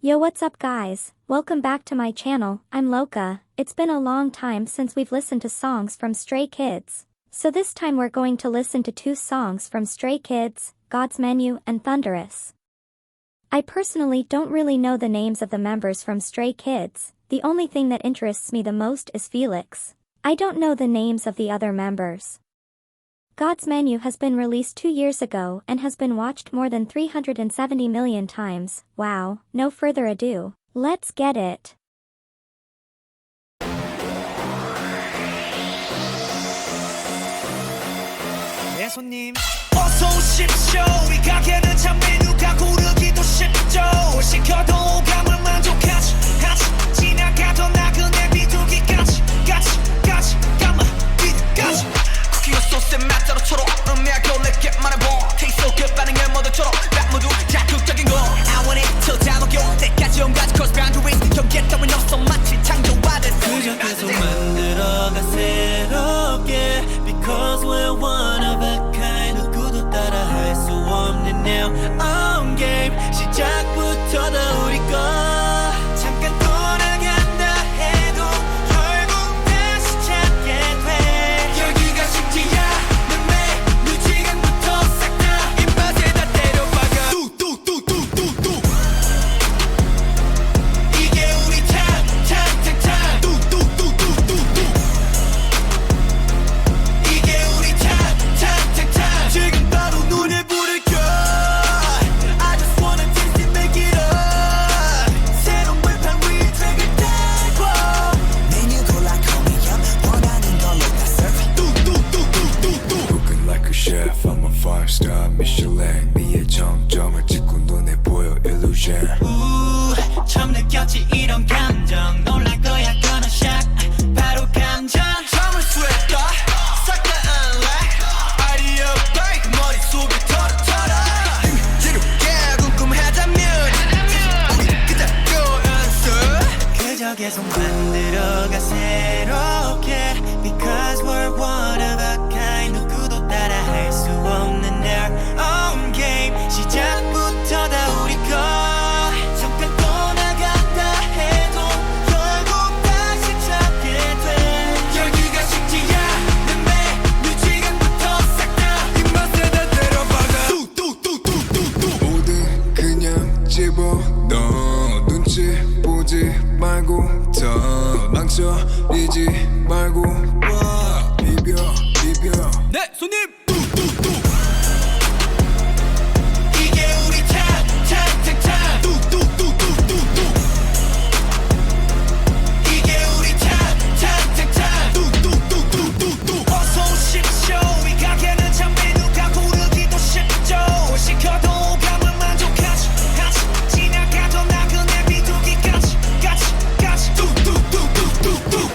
Yo, what's up guys? Welcome back to my channel. I'm Loka. It's been a long time since we've listened to songs from Stray Kids. So this time we're going to listen to two songs from Stray Kids, God's Menu and Thunderous. I personally don't really know the names of the members from Stray Kids. The only thing that interests me the most is Felix. I don't know the names of the other members. God's Menu has been released 2 years ago and has been watched more than 370 million times. Wow, no further ado, let's get it. 네, 손님. 어서 오십시오. 이 가게는 참 메뉴가 고르기도 쉽죠. 시켜도 오감을 만족하지. 지나가던 나그네 비둘기까지. 까지. 까마 비둘까지. 쿠키와 소스의 맛 따로 초록. 음미하고 내게 말해봐. Taste so good 반응을 모두처럼. 락 모두 자극적인 거. I want it till 다 녹여. 때까지 온가지 cross boundaries. 경계 따윈 없어 마치 창조하듯. 그저 계속 만들어가 새롭게. Because we're one of a kind. 누구도 따라할 수 없는 now on game. 시작부터 다 우리 거. 잠깐 떠나간다 해도 결국 다시 찾게 돼. 여기가 식지야 내 메뉴 지금부터 싹 다 입맛에 다 때려박아. 뚝뚝뚝뚝뚝뚝. 이게 우리 탑 뚝뚝뚝뚝뚝뚝. 이게 우리 탑 지금 바로 눈에 불을 켜. I just wanna taste it, make it up. 새로운 불판 위에 트랙을 달고 메뉴 골라 call me up. 원하는 걸로 다 serve. 뚝뚝뚝뚝뚝뚝. Cooking like a chef, I'm a 5-star Michelin. 미의 정점을 찍고 눈에 보여 illusion. 처음 느꼈지 이런 감정. 놀랄 거야 gonna shock. 바로 감정. 잠을 쇠다 싹 다 unlock. 아이디어 break 머릿속에 털어. 지루게 궁금하다면 우리 그대로 answer. 그저 계속 만들어가 새롭게. Because we're one of a kind. 누구도 따라할 수 없는 their own game. 시작부터 다 우리 거. 잠깐 떠나간다 해도 결국 다시 찾게 돼. 여기가 식지야 내 메뉴 지금부터 싹 다 입맛에 다 때려박아. 뚝뚝뚝뚝뚝뚝. 뭐든 그냥 집어넣어. 눈치 보지 말고 더 망설이지 말고 와. 비벼 네, 손님. 이게 우리 탑 뚝뚝뚝뚝뚝뚝. 이게 우리 탑 뚝뚝뚝뚝뚝뚝. 어서 오십시오. 이 가게는 참 메뉴가 고르기도 쉽죠. 시켜도 오감을 만족하지. 지나가던 나그네 비둘기까지. 까지. 뚝뚝뚝뚝뚝뚝.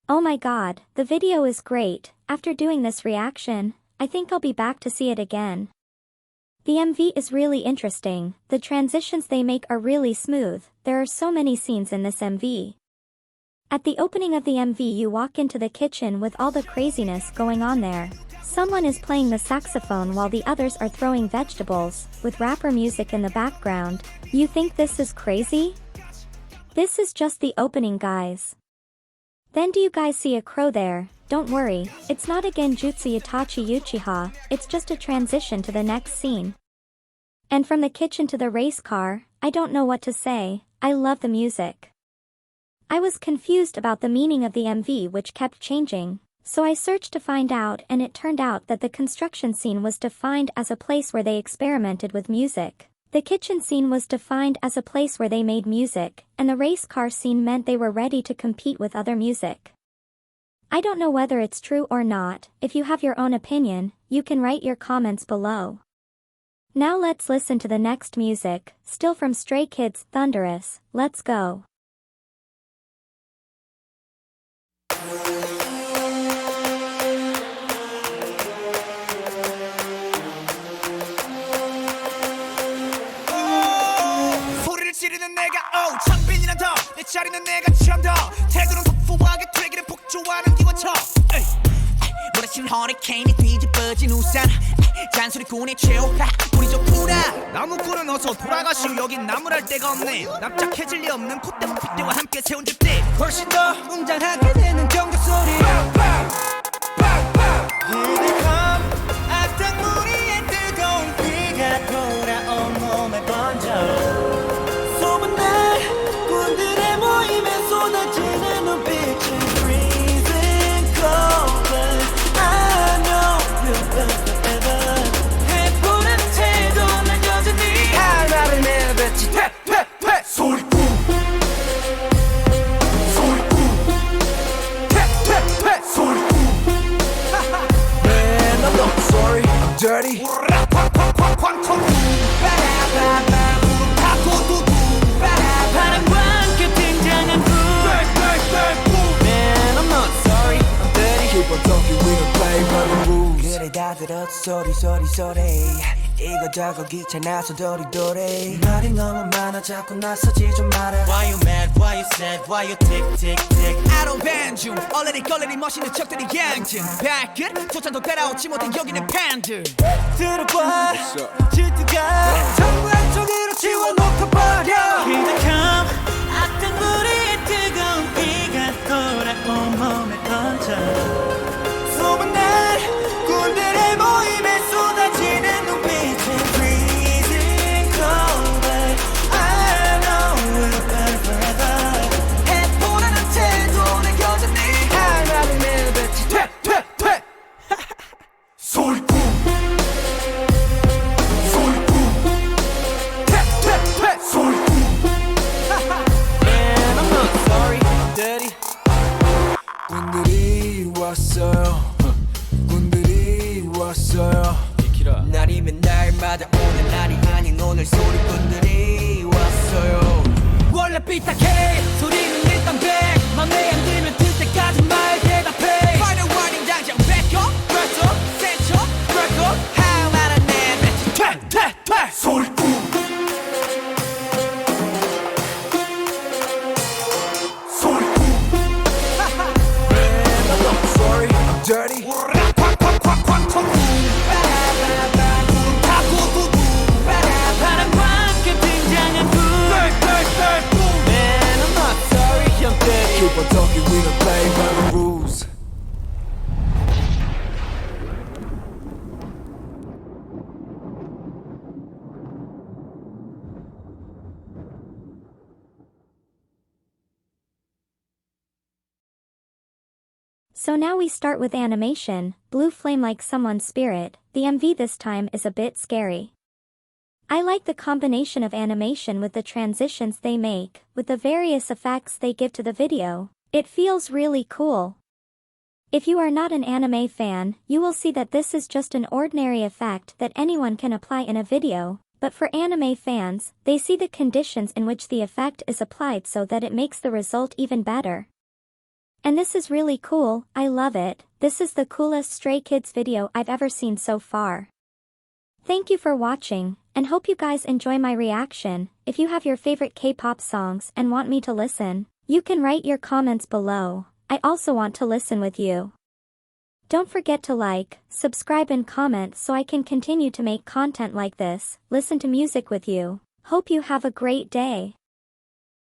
Oh my god, the video is great. After doing this reaction, I think I'll be back to see it again. The MV is really interesting. The transitions they make are really smooth. There are so many scenes in this MV. At the opening of the MV you walk into the kitchen with all the craziness going on there. Someone is playing the saxophone while the others are throwing vegetables, with rapper music in the background. You think this is crazy? This is just the opening, guys. Then do you guys see a crow there? Don't worry, it's not a Genjutsu Itachi Uchiha, it's just a transition to the next scene. And from the kitchen to the race car, I don't know what to say. I love the music. I was confused about the meaning of the MV which kept changing, so I searched to find out and it turned out that the construction scene was defined as a place where they experimented with music. The kitchen scene was defined as a place where they made music, and the race car scene meant they were ready to compete with other music. I don't know whether it's true or not. If you have your own opinion, you can write your comments below. Now let's listen to the next music, still from Stray Kids, Thunderous. Let's go. 내가 창빈이란 더내 자리는 내가 찬다 태도는 터프하게 되기를 폭주하는 기관차 몰아치는 허리케인이 뒤집어진 우산 잔소리꾼의 최후파 우리 좋구나 나무꾼은 어서 돌아가시오 여긴 나무랄 데가 없네 납작해질 리 없는 콧대와 핏대와 함께 세운 집들 훨씬 더 웅장하게 되는 경적 소리 Here they come 악당무리의 뜨거운 비가 돌아온 몸에 번져 소문난 꾼들의 모임에 쏟아지는 눈빛은 freezing cold but I know we'll burn forever 해보는 태도 난 여전히 할 말을 내뱉지 퇴퇴퇴 소리꾼 소리꾼 퇴퇴퇴 소리꾼 Man I'm not sorry I'm dirty 광청광 바라바라 구름 타고 두두 바람과 함께 등장한 불 Man I'm not sorry I'm dirty Keep on talking we don't play by the rules 그래 다 들었어 소리 이거 저거 귀찮아서 도리도리 말이 너무 많아 자꾸 나서지 좀 마라 Why you mad, why you sad, why you tick tick tick I don't ban 중 얼레리 걸레리 멋있는 척들이 양진 발끝 조찬도 따라오지 못한 여기는 팬들 들어봐 질투가 전부 한쪽으로 지워놓고 버려 Here they come 악당무리의 뜨거운 비가 돌아온 몸에 번져 소문난 꾼들의 모임에 쏟아지는 눈빛은 freezing cold but I know we'll burn forever 해보라는 태도는 여전히 할 말을 내뱉지 퇴퇴퇴 소리꾼 퇴퇴퇴 소리꾼 Man I'm not sorry I'm dirty 꾼들이 왔어요 꾼들이 왔어요 날이면 날마다 오는 날이 아닌 오늘 소리꾼들이 왔어요 원래 삐딱해 소리는 일단 백 맘에 안 들면 들 때까지 말 대답해 Final warning 당장 back up press up set up break up 할 말은 내뱉지 퇴퇴퇴 소리꾼 소리꾼 Man I'm not sorry I'm dirty Keep on talking, we don't play by the rules. So now we start with animation, Blue Flame Like Someone's Spirit. The MV this time is a bit scary. I like the combination of animation with the transitions they make, with the various effects they give to the video. It feels really cool. If you are not an anime fan, you will see that this is just an ordinary effect that anyone can apply in a video, but for anime fans, they see the conditions in which the effect is applied so that it makes the result even better. And this is really cool, I love it. This is the coolest Stray Kids video I've ever seen so far. Thank you for watching, and hope you guys enjoy my reaction. If you have your favorite K-pop songs and want me to listen, you can write your comments below. I also want to listen with you. Don't forget to like, subscribe and comment so I can continue to make content like this, listen to music with you. Hope you have a great day.